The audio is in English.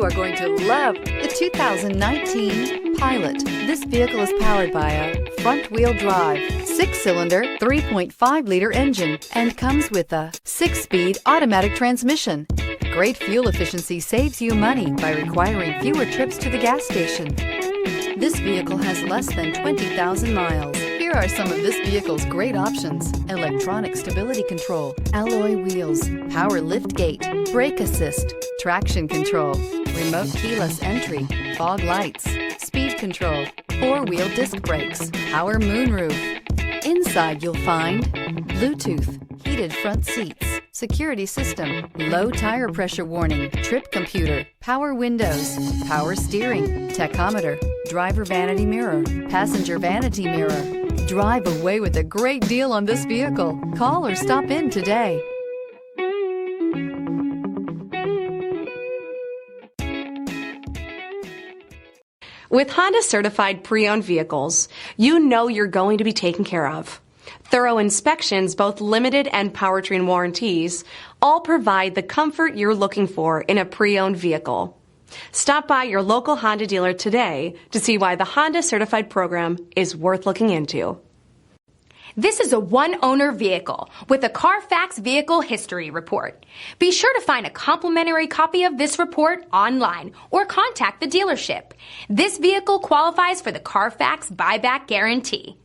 You are going to love the 2019 Pilot. This vehicle is powered by a front-wheel drive, 6-cylinder, 3.5-liter engine, and comes with a 6-speed automatic transmission. Great fuel efficiency saves you money by requiring fewer trips to the gas station. This vehicle has less than 20,000 miles. Here are some of this vehicle's great options: electronic stability control, alloy wheels, power liftgate, brake assist, traction control, remote keyless entry, fog lights, speed control, 4-wheel disc brakes, power moonroof. Inside you'll find Bluetooth, heated front seats, security system, low tire pressure warning, trip computer, power windows, power steering, tachometer, driver vanity mirror, passenger vanity mirror. Drive away with a great deal on this vehicle. Call or stop in today. With Honda certified pre-owned vehicles, you know you're going to be taken care of. Thorough inspections, both limited and powertrain warranties, all provide the comfort you're looking for in a pre-owned vehicle. Stop by your local Honda dealer today to see why the Honda Certified program is worth looking into. This is a one-owner vehicle with a CARFAX Vehicle History Report. Be sure to find a complimentary copy of this report online or contact the dealership. This vehicle qualifies for the CARFAX Buyback Guarantee.